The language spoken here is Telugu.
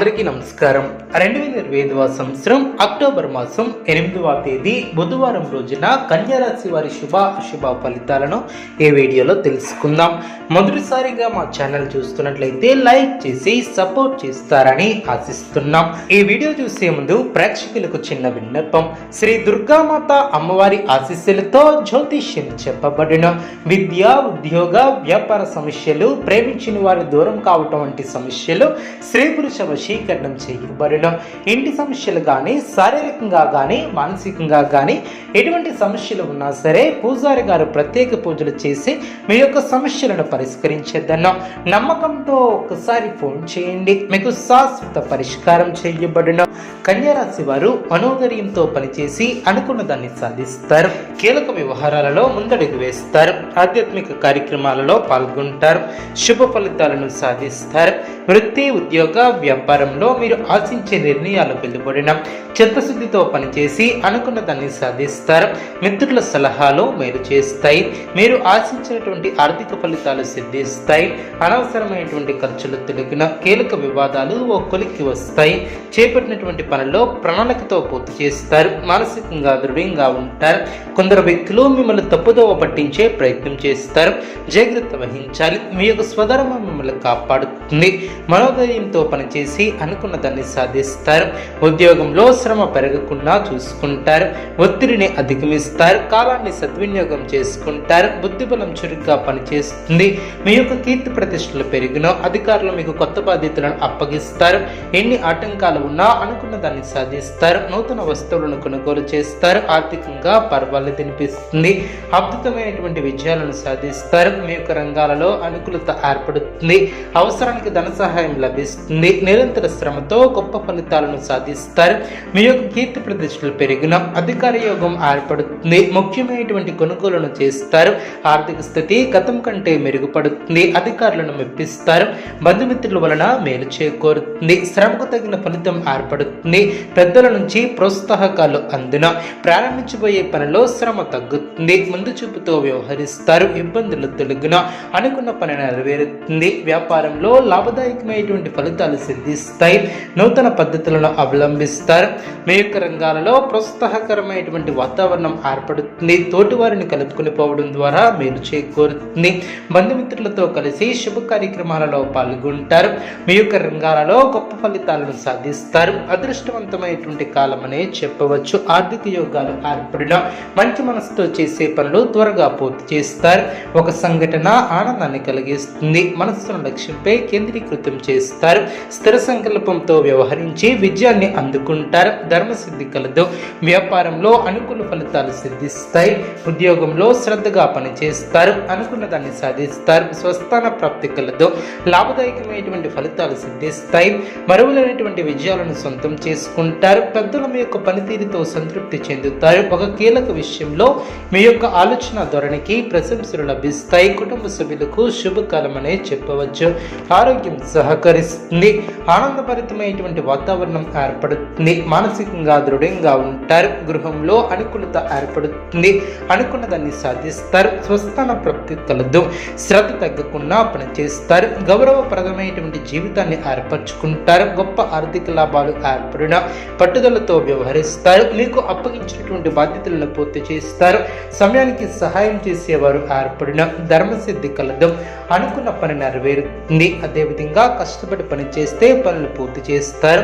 అందరికీ నమస్కారం. 2025వ సంవత్సరం అక్టోబర్ మాసం 8వ తేదీ బుధవారం రోజున కన్యా రాశి వారి శుభ అశుభ ఫలితాలను ఈ వీడియోలో తెలుసుకుందాం. మొదటిసారిగా మా ఛానల్ చూస్తున్నట్లయితే లైక్ చేసి సపోర్ట్ చేస్తారని ఆశిస్తున్నాం. ఈ వీడియో చూసే ముందు ప్రేక్షకులకు చిన్న విన్నపం. శ్రీ దుర్గామాత అమ్మవారి ఆశీస్సులతో జ్యోతిష్యం చెప్పబడిన విద్య, ఉద్యోగ, వ్యాపార సమస్యలు, ప్రేమించిన వారి దూరం కావటం వంటి సమస్యలు, స్త్రీ పురుష వశీకరణం చేయబడిన ఇంటి సమస్యలు కానీ, శారీరకంగా కానీ, మానసికంగా కానీ ఎటువంటి సమస్యలు ఉన్నా సరే పూజారి గారు ప్రత్యేక పూజలు చేసి మీ యొక్క సమస్యలను పరిష్కరించేద్దన్నాం. నమ్మకంతో ఒక్కసారి ఫోన్ చేయండి, మీకు శాశ్వత పరిష్కారం చేయబడిన. కన్యారాశి వారు మనోధైర్యంతో పనిచేసి అనుకున్న దాన్ని సాధిస్తారు. కీలక వ్యవహారాలలో ముందడుగు వేస్తారు. ఆధ్యాత్మిక కార్యక్రమాలలో పాల్గొంటారు. శుభ ఫలితాలను సాధిస్తారు. వృత్తి, ఉద్యోగ, వ్యాపారంలో మీరు ఆశించే నిర్ణయాలు వెలువడిన చిత్తశుద్ధితో పనిచేసి అనుకున్న దాన్ని సాధిస్తారు. మిత్రుల సలహాలు మేలు చేస్తాయి. మీరు ఆశించినటువంటి ఆర్థిక ఫలితాలు సిద్ధిస్తాయి. అనవసరమైనటువంటి ఖర్చులు తొలగిన కీలక వివాదాలు ఓ కొలిక్కి వస్తాయి. చేపట్టినటువంటి పనుల్లో ప్రణాళికతో పూర్తి చేస్తారు. మానసికంగా దృఢంగా ఉంటారు. కొందరు వ్యక్తులు మిమ్మల్ని తప్పుదోవ పట్టించే ప్రయత్నం చేస్తారు. జాగ్రత్త వహించాలి. మీ యొక్క స్వధర్మం మిమ్మల్ని కాపాడుతుంది. మనోధైర్యంతో పనిచేసి అనుకున్న దాన్ని సాధిస్తారు. ఉద్యోగంలో శ్రమ పెరగకుండా చూసుకుంటారు. ఒత్తిడిని అధిగమిస్తారు. కాలాన్ని సద్వినియోగం చేసుకుంటారు. బుద్ధిబలం చురుగ్గా పనిచేస్తుంది. మీ యొక్క కీర్తి ప్రతిష్టలు పెరిగిన అధికారులు మీకు కొత్త బాధ్యతలను అప్పగిస్తారు. ఎన్ని ఆటంకాలు ఉన్నా అనుకున్న దాన్ని సాధిస్తారు. నూతన వస్తువులను కొనుగోలు చేస్తారు. ఆర్థికంగా పర్వాలేదు అనిపిస్తుంది. అద్భుతమైనటువంటి విజయాలను సాధిస్తారు. మీ యొక్క రంగాలలో అనుకూలత ఏర్పడుతుంది. అవసరానికి ధన సహాయం లభిస్తుంది. నిరంతర శ్రమతో గొప్ప ఫలితాలను సాధిస్తారు. మీ యొక్క కీర్తి ప్రతిష్టలు పెరిగిన అధికార యోగం ఏర్పడుతుంది. ముఖ్యమైనటువంటి కొనుగోలును చేస్తారు. ఆర్థిక స్థితి గతం కంటే మెరుగుపడుతుంది. అధికారులను మెప్పిస్తారు. బంధుమిత్రుల వలన మేలు చేకూరుతుంది. శ్రమకు తగిన ఫలితం ఏర్పడుతుంది. పెద్దల నుంచి ప్రోత్సాహకాలు అందున ప్రారంభించబోయే పనిలో శ్రమ తగ్గుతుంది. ముందు చూపుతో వ్యవహరిస్తారు. ఇబ్బందులు తొలగిన అనుకున్న పని నెరవేరుతుంది. వ్యాపారంలో లాభదాయకమైనటువంటి ఫలితాలు సిద్ధిస్తాయి. నూతన పద్ధతులను అవలంబిస్తారు. మీ యొక్క రంగాలలో ప్రోత్సాహకరమైనటువంటి వాతావరణం ఏర్పడుతుంది. తోటివారిని కలుపుకుని పోవడం ద్వారా మేలు చేకూరుతుంది. బంధుమిత్రులతో కలిసి శుభ కార్యక్రమాలలో పాల్గొంటారు. మీ యొక్క రంగాలలో గొప్ప ఫలితాలను సాధిస్తారు. అదృష్టవంతమైనటువంటి కాలం అనే చెప్పవచ్చు. ఆర్థిక యోగాలు ఏర్పడిన మంచి మనసుతో చేసే పనులు త్వరగా పూర్తి చేస్తారు. ఒక సంఘటన ఆనందాన్ని కలిగిస్తుంది. మనస్సును లక్ష్యంపై కేంద్రీకృతం చేస్తారు. స్థిర సంకల్పంతో వ్యవహరించి విజయాన్ని అందుకుంటారు. ధర్మసిద్ధి కలదు. వ్యాపారంలో అనుకూల ఫలితాలు సిద్ధిస్తాయి. ఉద్యోగంలో శ్రద్ధగా పనిచేస్తారు. అనుకున్న దాన్ని సాధిస్తారు. స్వస్థాన ప్రాప్తి కలదు. లాభదాయకమైనటువంటి ఫలితాలు సిద్ధిస్తాయి. మరువలేనటువంటి విజయాలను సొంతం చేసుకుంటారు. పెద్దల మీ యొక్క పనితీరుతో సంతృప్తి చెందుతారు. ఒక కీలక విషయంలో మీ యొక్క ఆలోచన ధోరణికి ప్రశంసలు లభిస్తాయి. కుటుంబ సభ్యులకు శుభకాలం అనే చెప్పవచ్చు. ఆరోగ్యం సహకరిస్తుంది. ఆనందభరితమైనటువంటి వాతావరణం ఏర్పడుతుంది. మానసికంగా దృఢంగా ఉంటారు. గృహంలో అనుకూలత ఏర్పడుతుంది. అనుకున్న దాన్ని సాధిస్తారు. స్వస్థాన ప్రాప్తి కలదు. శ్రద్ధ తగ్గకుండా పనిచేస్తారు. గౌరవప్రదమైనటువంటి జీవితాన్ని ఏర్పరచుకుంటారు. గొప్ప ఆర్థిక లాభాలు ఏర్పడిన పట్టుదలతో వ్యవహరిస్తారు. మీకు అప్పగించినటువంటి బాధ్యతలను పూర్తి చేస్తారు. సమయానికి సహాయం చేసేవారు ఏర్పడిన ధర్మసిద్ధి కలదు. అనుకున్న పని నెరవేరుతుంది. అదేవిధంగా కష్టపడి పని చేస్తే పనులు పూర్తి చేస్తారు.